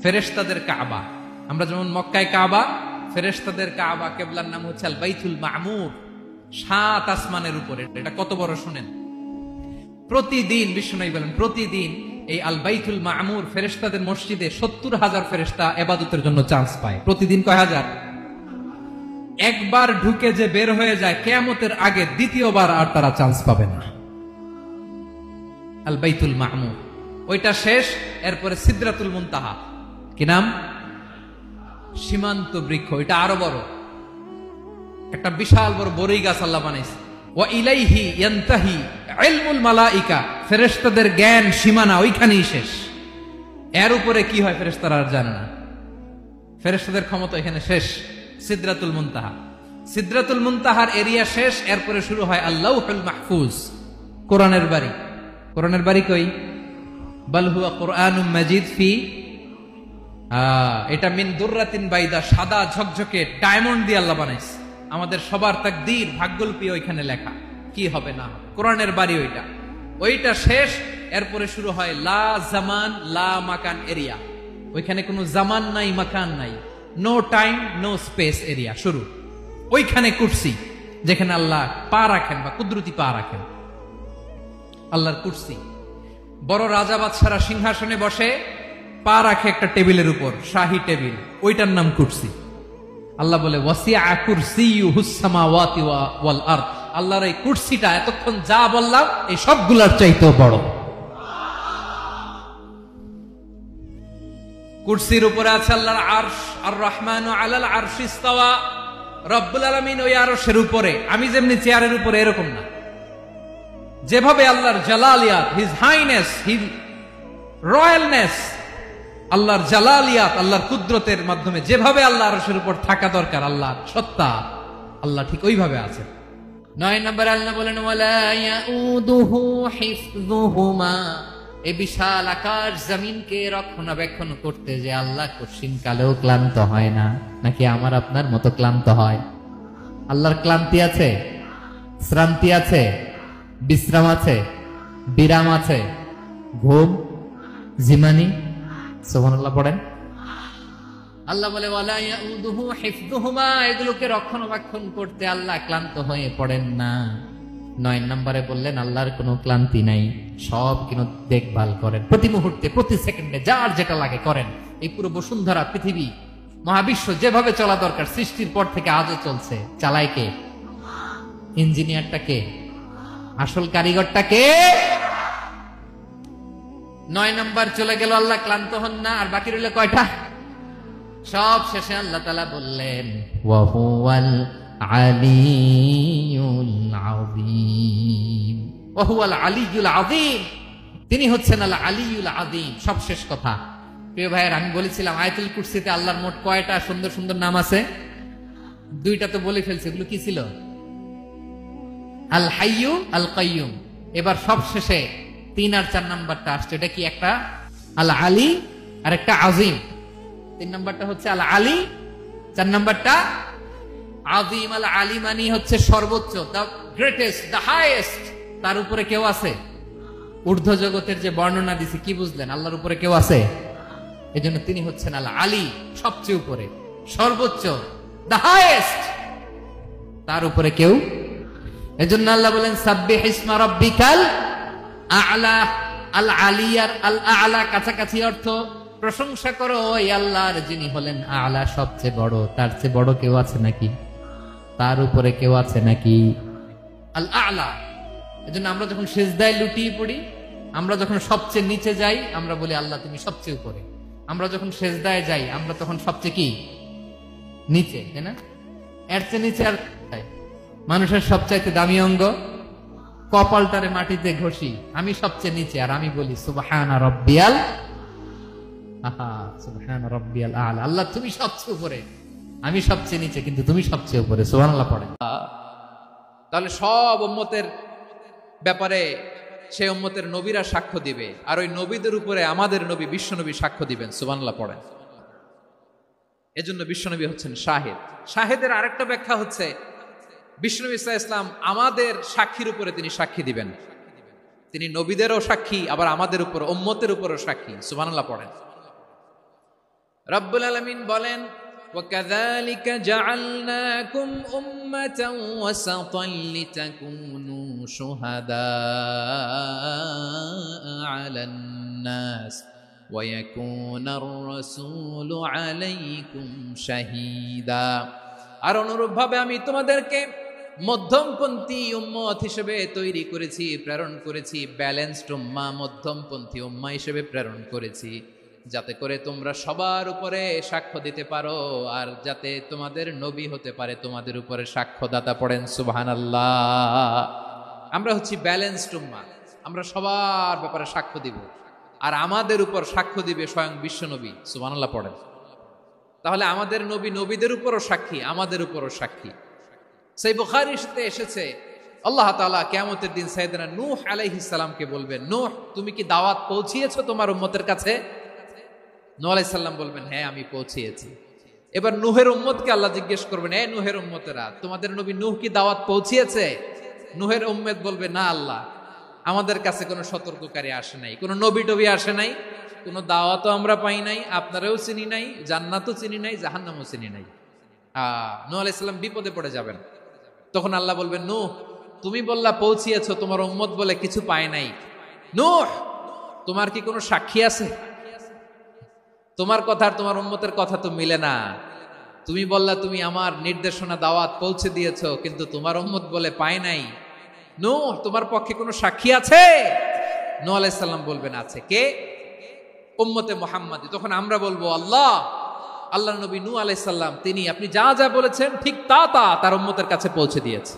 ফেরেশতাদের কাবা। আমরা যেমন মক্কায় কাবা, ফেরেশতাদের কাবা কিবলার নাম হচ্ছে আল বাইতুল মামুর, 7 আসমানের উপরে। এটা কত বড় শুনেন। প্রতিদিন বিশ্বনবী বলেন, প্রতিদিন এই আল বাইতুল মামুর ফেরেশতাদের মসজিদে 70,000 ফেরেশতা ইবাদতের জন্য চান্স পায়। প্রতিদিন কয় হাজার? একবার ঢুকে যে বের হয়ে যায় কিয়ামতের আগে দ্বিতীয়বার আর তারা চান্স পাবে না। আল বাইতুল মামুর ওইটা শেষ, এরপরে সিদরাতুল মুনতাহা। কি নাম? সীমান্ত বৃক্ষ। এটা আরো বড়, একটা বিশাল বড় বড়ই গাছ আল্লাহ বানাইছে। ওয়া ইলাইহি ইয়ানতাহি ইলমুল মালাইকা, ফেরেশতাদের জ্ঞান সীমানা ওইখানেই শেষ। এর উপরে কি হয় ফেরেশতারা আর জানে না। ফেরেশতাদের ক্ষমতা এখানে শেষ। সিদরাতুল মুনতাহা, সিদরাতুল মুনতাহার এরিয়া শেষ, এরপরে শুরু হয় আল্লাহুল মাহফুজ, কোরআনের বাড়ি। কোরআনের বাড়ি কই? বাল হুয়া কুরআনুম মাজিদ ফি, এটা মিন দুররাতিন বাইদা, সাদা ঝকঝকে ডায়মন্ড দিয়ে আল্লাহ বানাইছে। আমাদের সবার তাকদীর ভাগ্যলিপি ওইখানে লেখা, কি হবে না হবে। কোরআনের বাড়ি ওইটা, ওইটা শেষ। এরপরে শুরু হয় লা জামান লা মাকান এরিয়া। ওইখানে কোনো জামান নাই, মাকান নাই, no time no space area শুরু। ওইখানে কুরসি, যেখানে আল্লাহ পা রাখেন বা কুদরতি পা রাখেন, আল্লাহর কুরসি। বড় রাজা বাদশারা সিংহাসনে বসে পা রাখে একটা টেবিলের উপর, শাহী টেবিল, ওইটার নাম কুরসি। আল্লাহ বলে ওয়াসিআ কুরসিয়ুহুস সামাওয়াতি ওয়াল আরদ, আল্লাহর এই কুরসিটা এতক্ষণ যা বললাম এই সবগুলোর চাইতেও বড়। কুরসির উপরে আছে আল্লাহর আরশ, আর রহমানু আলাল আরশি ইস্তাওয়া, রব্বুল আলামিন ওই আরশের উপরে। আমি যেমনি চেয়ারের উপরে এরকম না, যেভাবে আল্লাহর জালালিয়াত, হিজ হাইনেস, হিজ রয়্যালনেস, আল্লাহর জালালিয়াত, আল্লাহর কুদরতের মাধ্যমে যেভাবে আল্লাহ আরশের উপর থাকা দরকার, আল্লাহর সত্তা, আল্লাহ ঠিক ওইভাবে আছে। 9 নম্বর আল্লাহ বলেন ওয়ালা ইয়াউদুহু হিফযুহুমা, এই বিশাল আকাশ জমিনকে রক্ষণাবেক্ষণ করতে যে আল্লাহ কঠিন কালেও ক্লান্ত হয় না। নাকি আমার আপনার মতো ক্লান্ত হয়? আল্লাহর ক্লান্তি আছে, শ্রান্তি আছে, বিশ্রাম আছে, বিরাম আছে, ঘুম, জিমানি? সুবহানাল্লাহ পড়েন। আল্লাহ বলে ওয়ালা ইয়াউদুহু হিফযুহুমা, এগুলোকে রক্ষণাবেক্ষণ করতে আল্লাহ ক্লান্ত হয়ে পড়েন না। 9 নম্বরে বললেন আল্লাহর কোনো ক্লান্তি নাই, সব কিন্তু দেখভাল করেন, প্রতি মুহূর্তে প্রতি সেকেন্ডে যার যেটা লাগে করেন। এই পুরো বসুন্ধরা, পৃথিবী, মহাবিশ্ব যেভাবে চলা দরকার সৃষ্টির পর থেকে আজও চলছে। চালায় কে? ইঞ্জিনিয়ারটা কে? আসল কারিগরটা কে? 9 নম্বর চলে গেল, আল্লাহ ক্লান্ত হন না। আর বাকি রইল কয়টা? সব শেষে আল্লাহ তাআলা বললেন ওয়া হুয়াল আলিয়ুল আযীম, ওয়া হুয়াল আলিয়ুল আযীম, তিনি হচ্ছেন আল আলিয়ুল আযীম। সব শেষ কথা। প্রিয় ভাইয়ের, আমি বলেছিলাম আয়াতুল কুরসিতে আল্লাহর মোট কয়টা সুন্দর সুন্দর নাম আছে? 2টা তো বলে ফেলছে। এগুলো কি ছিল? আল হাইয়ু, আল কাইয়ুম। এবার সব শেষে 3 আর 4 নাম্বারটা আসছে। এটা কি? একটা আল আলী আর একটা আজিম। 3 নাম্বারটা হচ্ছে আল আলী, 4 নাম্বারটা আজিম। আল আলী মানে হচ্ছে সর্বোচ্চ, দ্য গ্রেটেস্ট, দ্য হাইয়েস্ট। তার উপরে কেউ আছে? ঊর্ধ্ব জগতের যে বর্ণনা দিছি, কি বুঝলেন? আল্লাহর উপরে কেউ আছে? এজন্য তিনি হচ্ছেন আল আলী, সবচেয়ে উপরে, সর্বোচ্চ, দ্য হাইয়েস্ট। তার উপরে কেউ। এজন্য আল্লাহ বলেন সাব্বিহ ইসমা রাব্বিকাল আ'লা। আল আলিয়ার আল আ'লা কাছাকাছি অর্থ প্রশংসা করো ওই আল্লাহর যিনি হলেন আ'লা, সবচেয়ে বড়। তার চেয়ে বড় কেউ আছে নাকি? তার উপরে কেউ আছে নাকি? আল আ'লা। এজন্য আমরা যখন সিজদায় লুটিয়ে পড়ি, আমরা যখন সবচেয়ে নিচে যাই, আমরা বলি আল্লাহ তুমি সবচেয়ে উপরে। আমরা যখন সিজদায় যাই, আমরা তখন সবচেয়ে কি? নিচে, তাই না? এর চেয়ে নিচে আর মানুষের সবচাইতে দামি অঙ্গ কপালটারে মাটিতে ঘষি, আমি সবচেয়ে নিচে, আর আমি বলি সুবহানা রাব্বিয়াল আহা, সুবহানা রাব্বিয়াল আ'লা। আল্লাহ তুমি সবচেয়ে উপরে, আমি সবচেয়ে নিচে, কিন্তু তুমি সবচেয়ে উপরে। সুবহানাল্লাহ পড়ে। তাহলে সব উম্মতের ব্যাপারে সেই উম্মতের নবীরা সাক্ষ্য দিবে, আর ওই নবীদের উপরে আমাদের নবী বিশ্বনবী সাক্ষ্য দিবেন। সুবহানাল্লাহ পড়েন। এজন্য বিশ্বনবী হচ্ছেন শাহিদ। শাহিদের আরেকটা ব্যাখ্যা হচ্ছে বিশ্বনবী সাল্লাল্লাহু আলাইহি ওয়াসাল্লাম আমাদের সাক্ষীর উপরে তিনি সাক্ষী দিবেন। তিনি নবীদেরও সাক্ষী, আবার আমাদের উপর, উম্মতের উপরও সাক্ষী। সুবহানাল্লাহ পড়েন। রব্বুল আলামিন বলেন, وَكَذَلِكَ جَعَلْنَاكُمْ أُمَّةً وَسَطًا لِتَكُونُوا شُهَدَاءَ عَلَى النَّاسِ وَيَكُونَ الرَّسُولُ عَلَيْكُمْ شَهِيدًا। আর অনুরূপভাবে আমি তোমাদেরকে মধ্যমপন্থী উম্মত হিসেবে তৈরি করেছি, প্রেরণ করেছি, ব্যালেন্সড উম্মাহ, মধ্যমপন্থী উম্মাহ হিসেবে প্রেরণ করেছি, যাতে করে তোমরা সবার উপরে সাক্ষ্য দিতে পারো, আর যাতে তোমাদের নবী হতে পারে তোমাদের উপরে সাক্ষ্যদাতা। পড়েন সুবহানাল্লাহ। আমরা হচ্ছি ব্যালেন্সড উম্মাহ, আমরা সবার ব্যাপারে সাক্ষ্য দিব, আর আমাদের উপর সাক্ষ্য দিবে স্বয়ং বিশ্বনবী। সুবহানাল্লাহ পড়েন। তাহলে আমাদের নবী নবীদের উপরও সাক্ষী, আমাদের উপরও সাক্ষী। সেই বুখারীতে এসেছে, আল্লাহ তাআলা কিয়ামতের দিন সাইয়েদনা নূহ আলাইহিস সালামকে বলবেন, নূহ তুমি কি দাওয়াত পৌঁছিয়েছো তোমার উম্মতের কাছে? নূহ আলাইহিস সালাম বলবেন, হ্যাঁ আমি পৌঁছিয়েছি। এবার নূহের উম্মতকে আল্লাহ জিজ্ঞেস করবেন, এ নূহের উম্মতেরা, তোমাদের নবী নূহ কি দাওয়াত পৌঁছিয়েছে? নূহের উম্মত বলবে, না আল্লাহ, আমাদের কাছে কোনো সতর্ককারী আসে নাই, কোনো নবী টবি আসে নাই, কোনো দাওয়াতও আমরা পাই নাই, আপনারাও চিনি নাই, জান্নাতও চিনি নাই, জাহান্নামও চিনি নাই। নূহ আলাইহিস সালাম বিপদে পড়ে যাবেন। তখন আল্লাহ বলবেন, নূহ তুমি বললা পৌঁছিয়েছো, তোমার উম্মত বলে কিছু পায় নাই। নূহ তোমার কি কোনো সাক্ষী আছে? তোমার কথা আর তোমার উম্মতের কথা তো মিলে না। তুমি বললা তুমি আমার নির্দেশনা দাওয়াত পৌঁছে দিয়েছো, কিন্তু তোমার উম্মত বলে পায় নাই। নূহ তোমার পক্ষে কোনো সাক্ষী আছে? নূহ আলাইহিস সালাম বলবেন, আছে। কে? উম্মতে মুহাম্মাদী। তখন আমরা বলবো, আল্লাহ নবী নূহ আলাইহিস সালাম তিনি আপনি যা যা বলেছেন ঠিক তা তার উম্মতের কাছে পৌঁছে দিয়েছে।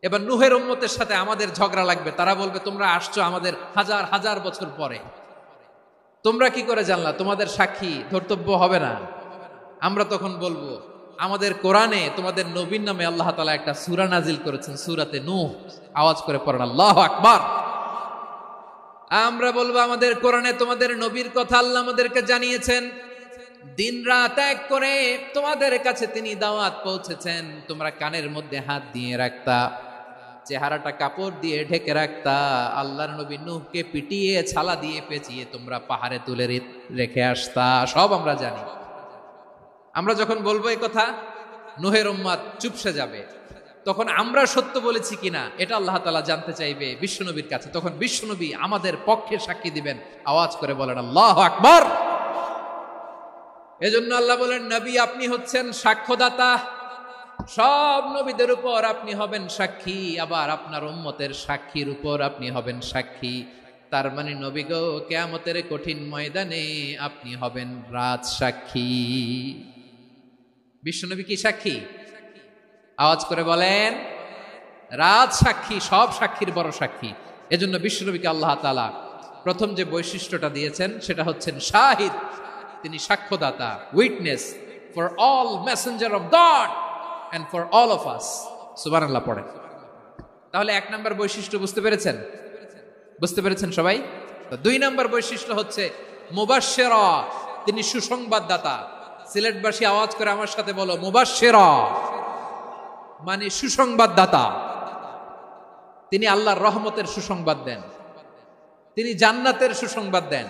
এবার নূহের উম্মতের সাথে আমাদের ঝগড়া লাগবে। তারা বলবে, তোমরা আসছো আমাদের হাজার হাজার বছর পরে, তোমরা কি করে জানলা? তোমাদের সাক্ষী ধর্তব্য হবে না। আমরা তখন বলবো, আমাদের কোরআনে তোমাদের নবীর নামে আল্লাহ তাআলা একটা সূরা নাজিল করেছেন, সূরাতে নূহ। আওয়াজ করে পড়েন আল্লাহু আকবার। আমরা বলবো, আমাদের কোরআনে তোমাদের নবীর কথা আল্লাহ আমাদেরকে জানিয়েছেন, দিন রাত এক করে তোমাদের কাছে তিনি দাওয়াত পৌঁছেছেন। তোমরা কানের মধ্যে হাত দিয়ে রাখতা, চেহারাটা কাপড় দিয়ে ঢেকে রাখতা, আল্লাহর নবী নূহকে পিটিয়ে ছালা দিয়ে পেঁচিয়ে তোমরা পাহাড়ে তুলে রেখে আসতা। সব আমরা জানি। আমরা যখন বলবো এই কথা, নূহের উম্মত চুপসে যাবে। তখন আমরা সত্য বলেছি কিনা এটা আল্লাহ তাআলা জানতে চাইবে বিশ্বনবীর কাছে। তখন বিশ্বনবী আমাদের পক্ষে সাক্ষী দিবেন। আওয়াজ করে বলেন আল্লাহু আকবার। এজন্য আল্লাহ বলেন, নবী আপনি হচ্ছেন সাক্ষ্যদাতা, সব নবীদের উপর আপনি হবেন সাক্ষী, আবার আপনার উম্মতের সাক্ষীর উপর আপনি হবেন সাক্ষী। তার মানে নবী গো, কিয়ামতের কঠিন ময়দানে আপনি হবেন রাজ সাক্ষী। বিশ্বনবী কি সাক্ষী? আওয়াজ করে বলেন, রাজ সাক্ষী, সব সাক্ষীর বড় সাক্ষী। এজন্য বিশ্বনবীকে আল্লাহ তাআলা প্রথম যে বৈশিষ্ট্যটা দিয়েছেন সেটা হচ্ছেন শাহিদ। তিনি সাক্ষ্যদাতা, witness for all messenger of God and for all of us. সুবহানাল্লাহ পড়েন। তাহলে এক নাম্বার বৈশিষ্ট্য বুঝতে পেরেছেন? বুঝতে পেরেছেন সবাই? দুই নাম্বার বৈশিষ্ট্য হচ্ছে মুবাশশিরা, তিনি সুসংবাদদাতা। সিলেটবাসী আওয়াজ করে আমার সাথে বলো, মুবাশশিরা মানে সুসংবাদদাতা। তিনি আল্লাহর রহমতের সুসংবাদ দেন, তিনি জান্নাতের সুসংবাদ দেন।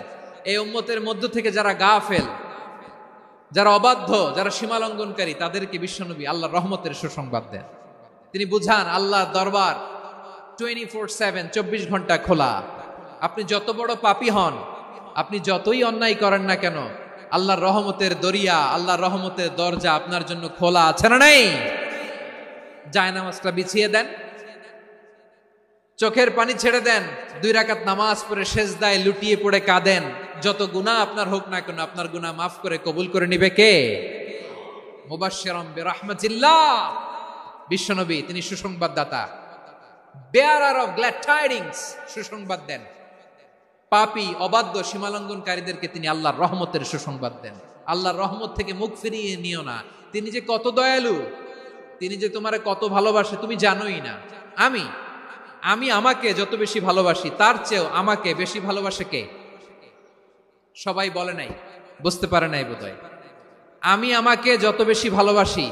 এই উম্মতের মধ্য থেকে যারা গাফেল, যারা অবাধ্য, যারা সীমালঙ্ঘনকারী, তাদেরকে বিশ্বনবী আল্লাহর রহমতের সুসংবাদ দেন। তিনি বুঝান আল্লাহর দরবার 24/7, 24 ঘন্টা খোলা। আপনি যত বড় পাপী হন, আপনি যতই অন্যায় করেন না কেন, আল্লাহর রহমতের দরিয়া, আল্লাহর রহমতের দরজা আপনার জন্য খোলা আছে না নাই? জায়নামাজটা বিছিয়ে দেন, চোখের পানি ছেড়ে দেন, 2 রাকাত নামাজ পড়ে সেজদায় লুটিয়ে পড়ে কাঁদেন। যত গুনাহ আপনার হোক না কেন, আপনার গুনাহ মাফ করে কবুল করে নিবে কে? মুবাশশিরাম বিরাহমাতিল্লাহ। বিশ্বনবী তিনি সুসংবাদদাতা, বেয়ারার অফ গ্ল্যাড টাইডিংস, সুসংবাদ দেন। পাপী, অবাধ্য, সীমালঙ্ঘনকারীদেরকে তিনি আল্লাহর রহমতের সুসংবাদ দেন। আল্লাহর রহমত থেকে মুখ ফিরিয়ে নিও না। তিনি যে কত দয়ালু, তিনি যে তোমারে কত ভালোবাসে তুমি জানোই না। আমি আমাকে যত বেশি ভালোবাসি, তার চেয়েও আমাকে বেশি ভালোবাসে কে? সবাই বলে নাই, বুঝতে পারে নাই বোধহয়। আমি আমাকে যত বেশি ভালোবাসি,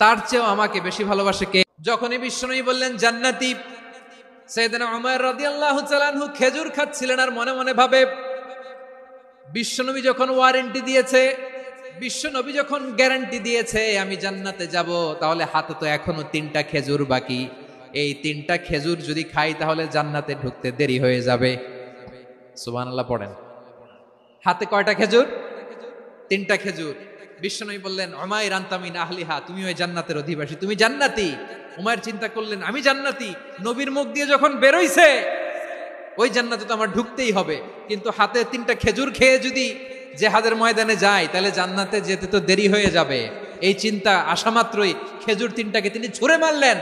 তার চেয়েও আমাকে বেশি ভালোবাসে কে? যখনই বিশ্বনবী বললেন জান্নাতি, সাইয়েদনা উমর রাদিয়াল্লাহু তাআলা আনহু খেজুর খাচ্ছিলেন আর মনে মনে ভাবে, বিশ্বনবী যখন ওয়ারেন্টি দিয়েছে, বিশ্বনবী যখন গ্যারান্টি দিয়েছে আমি জান্নাতে যাব, তাহলে হাতে তো এখনো 3টা খেজুর বাকি। এই 3টা খেজুর যদি খাই তাহলে জান্নাতে ঢুকতে দেরি হয়ে যাবে। সুবহানাল্লাহ পড়েন। হাতে কয়টা খেজুর? 3টা খেজুর। বিশ্বনবী বললেন, উমাইর আনতা মিন আহলিহা, তুমি ওই জান্নাতের অধিবাসী, তুমি জান্নাতি। উমাইর চিন্তা করলেন, আমি জান্নাতি, নবীর মুখ দিয়ে যখন বেরোইছে ওই জান্নাতে তো আমার ঢুকতেই হবে, কিন্তু হাতে 3টা খেজুর খেয়ে যদি জিহাদের ময়দানে যায় তাহলে জান্নাতে যেতে তো দেরি হয়ে যাবে। এই চিন্তা আসা মাত্রই খেজুর 3টাকে তিনি ছুঁড়ে মারলেন,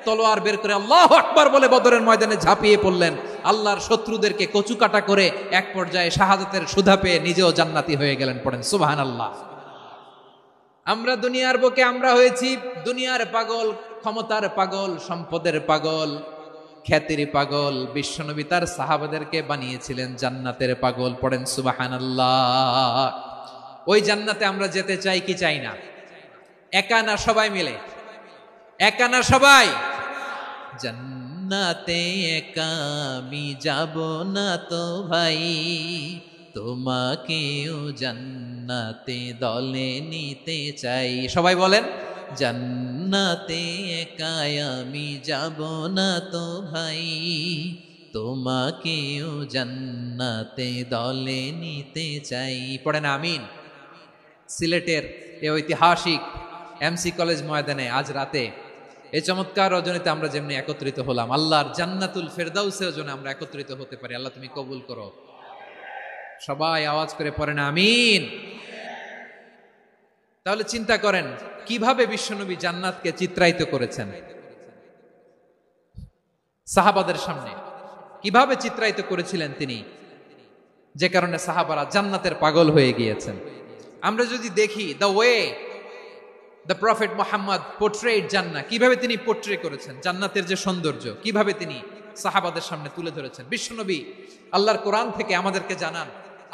তলোয়ার বের করে আল্লাহু আকবার বলে বদরের ময়দানে ঝাঁপিয়ে পড়লেন। আল্লাহর শত্রুদেরকে কচুকাটা করে এক পর্যায়ে শাহাদাতের সুধা পেয়ে নিজেও জান্নাতি হয়ে গেলেন। পড়েন সুবহানাল্লাহ। আমরা দুনিয়ার বুকে আমরা হয়েছি দুনিয়ার পাগল, ক্ষমতার পাগল, সম্পদের পাগল, খ্যাতির পাগল। বিশ্বনবী তার সাহাবাদেরকে বানিয়েছিলেন জান্নাতের পাগল। পড়েন সুবহানাল্লাহ। ওই জান্নাতে আমরা যেতে চাই কি চাই না? একা না সবাই মিলে? একা না সবাই? জান্নাতে একা আমি যাব না তো ভাই, তোমাকেও জান্নাতে দলে নিতে চাই। সবাই বলেন, জান্নাতে একা আমি যাব না তো ভাই, তোমাকেও জান্নাতে দলে নিতে চাই। পড়েন আমিন। সিলেটের এই ঐতিহাসিক এমসি কলেজ ময়দানে আজ রাতে এই চমৎকার রজনীতে আমরা যেমনি একত্রিত হলাম, আল্লাহর জান্নাতুল ফেরদাউসের জন্য আমরা একত্রিত হতে পারি। আল্লাহ তুমি কবুল করো। সবাই আওয়াজ করে পড়েন আমিন। তাহলে চিন্তা করেন কিভাবে বিশ্বনবী জান্নাতকে চিত্রায়িত করেছেন সাহাবাদের সামনে, কিভাবে চিত্রায়িত করেছিলেন তিনি, যে কারণে সাহাবারা জান্নাতের পাগল হয়ে গিয়েছেন। আমরা যদি দেখি the way the prophet Muhammad portrait জান্নাত, কিভাবে তিনি পোর্ট্রে করেছেন জান্নাতের যে সৌন্দর্য, কিভাবে তিনি সাহাবাদের সামনে তুলে ধরেছেন। বিশ্বনবী আল্লাহর কোরআন থেকে আমাদেরকে জানান,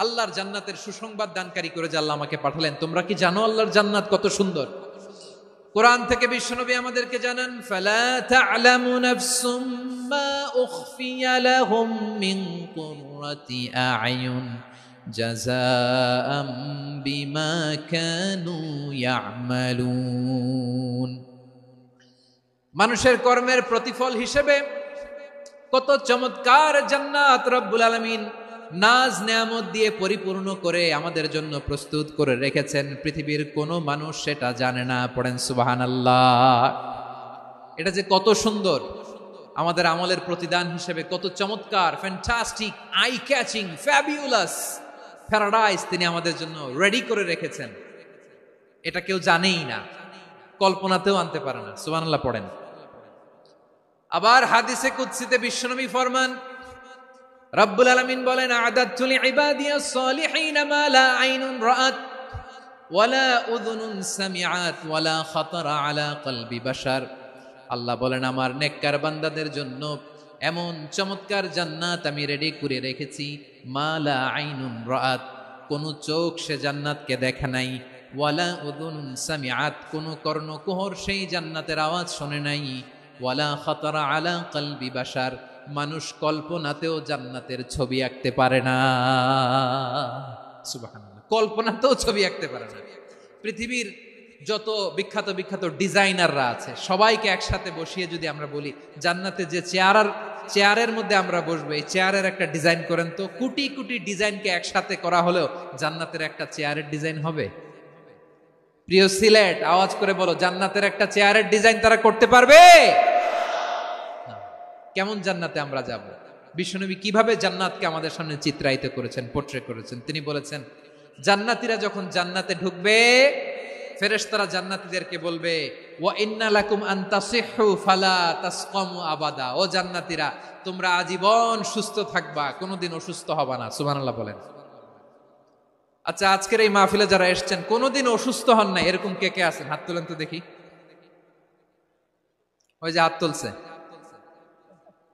আল্লাহর জান্নাতের সুসংবাদ দানকারী করে যে আল্লাহ আমাকে পাঠালেন। তোমরা কি জানো আল্লাহর জান্নাত কত সুন্দর? কোরআন থেকে বিশ্বনবী আমাদেরকে জানান, ফালা তা'লামু নাফসুম মা উখফিয়া লাহুম মিন কুররাতি আ'য়ুন জাযাআম বিমা কানু ইয়া'মালুন। মানুষের কর্মের প্রতিফল হিসেবে কত চমৎকার জান্নাত রব্বুল আলামিন নাজ নেয়ামত দিয়ে পরিপূর্ণ করে আমাদের জন্য প্রস্তুত করে রেখেছেন। পৃথিবীর কোনো মানুষ সেটা জানে না। পড়েন সুবহানাল্লাহ। এটা যে কত সুন্দর, আমাদের আমলের প্রতিদান হিসেবে কত চমৎকার, fantastic, eye catching, fabulous paradise তিনি আমাদের জন্য রেডি করে রেখেছেন। এটা কেউ জানেই না, কল্পনাতেও আনতে পারে না। সুবহানাল্লাহ পড়েন। আবার হাদিসে কুদসিতে বিশ্বনবী ফরমান, রব্বুল আলামিন বলেন, আ'দাদতু লিইবাদিয়াস সালিহিন মা লা আইনুন রাআত ওয়ালা উযুনুন সামিআত ওয়ালা খাতারা আলা কলবি বাশার। আল্লাহ বলেন, আমার নেককার বান্দাদের জন্য এমন চমৎকার জান্নাত আমি রেডি করে রেখেছি, মা লা আইনুন রাআত, কোন চোখ সে জান্নাতকে দেখে নাই, ওয়ালা উযুনুন সামিআত, কোন কর্ণকুহর সেই জান্নাতের আওয়াজ শোনে নাই, ওয়ালা খাতারা আলা কলবি বাশার, মানুষ কল্পনাতেও জান্নাতের ছবি আঁকতে পারে না। সুবহানাল্লাহ, কল্পনাতেও ছবি আঁকতে পারে না। পৃথিবীর যত বিখ্যাত বিখ্যাত ডিজাইনাররা আছে সবাইকে একসাথে বসিয়ে যদি আমরা বলি জান্নাতে যে চেয়ারের মধ্যে আমরা বসবো, এই চেয়ারের একটা ডিজাইন করেন তো, কোটি কোটি ডিজাইনকে একসাথে করা হলেও জান্নাতের একটা চেয়ারের ডিজাইন হবে? প্রিয় সিলেট, আওয়াজ করে বলো, জান্নাতের একটা চেয়ারের ডিজাইন তারা করতে পারবে? কেমন জান্নাতে আমরা যাব? বিশ্বনবী কিভাবে জান্নাতকে আমাদের সামনে চিত্রায়িত করেছেন, পোর্ট্রে করেছেন। তিনি বলেছেন, জান্নাতীরা যখন জান্নাতে ঢুকবে, ফেরেশতারা জান্নাতীদেরকে বলবে, ওয়া ইন্না লাকুম আন তাসিহু ফালা তাসকামু আবাদা। ও জান্নাতীরা, তোমরা আজীবন সুস্থ থাকবা, কোনোদিন অসুস্থ হবা না। সুবহানাল্লাহ বলেন। আচ্ছা, আজকের এই মাহফিলে যারা এসেছেন কোনোদিন অসুস্থ হন না, এরকম কে কে আছেন? হাত তোলেন তো দেখি। ওই যে হাত তুলছে,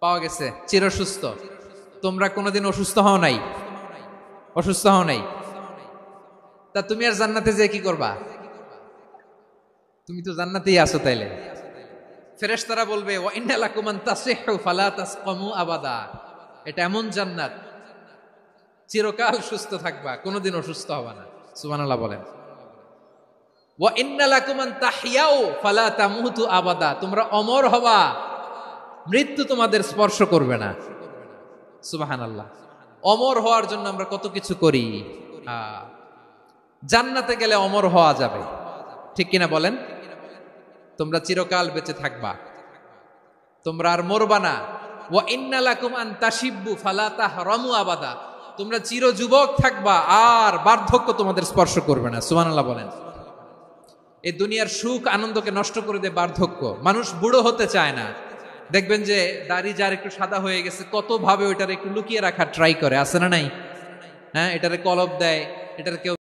পাওয়া গেছে, চিরসুস্থ। তোমরা কোনোদিন অসুস্থ হও নাই? অসুস্থ হও নাই? তা তুমি আর জান্নাতে যে কি করবা? তুমি তো জান্নাতেই আছো। তাইলে ফেরেশতারা বলবে, ওয়া ইন্না লাকুম আন তাসিহু ফালা তাসকামু আবাদা। এটা এমন জান্নাত চিরকাল সুস্থ থাকবা, কোনোদিন অসুস্থ হবা না। সুবহানাল্লাহ বলেন। ওয়া ইন্না লাকুম আন তাহইয়াউ ফালা তামুতু আবাদা, তোমরা অমর হবা, মৃত্যু তোমাদের স্পর্শ করবে না। সুবহানাল্লাহ। অমর হওয়ার জন্য আমরা কত কিছু করি। জান্নাতে গেলে অমর হওয়া যাবে, ঠিক কিনা বলেন? তোমরা চিরকাল বেঁচে থাকবা, তোমরা আর মরবা না। ওয়া ইন্না লাকুম আন তাশিব্বু ফালা তাহরামু আবাদা, তোমরা চির যুবক থাকবা, আর বার্ধক্য তোমাদের স্পর্শ করবে না। সুবহানাল্লাহ বলেন। এই দুনিয়ার সুখ আনন্দকে নষ্ট করে দেয় বার্ধক্য। মানুষ বুড়ো হতে চায় না। দেখবেন যে দাড়ি যার একটু সাদা হয়ে গেছে, কত ভাবে ওইটার একটু লুকিয়ে রাখার ট্রাই করে, আছে না নাই? হ্যাঁ, এটারে কলপ দেয়, এটার কেউ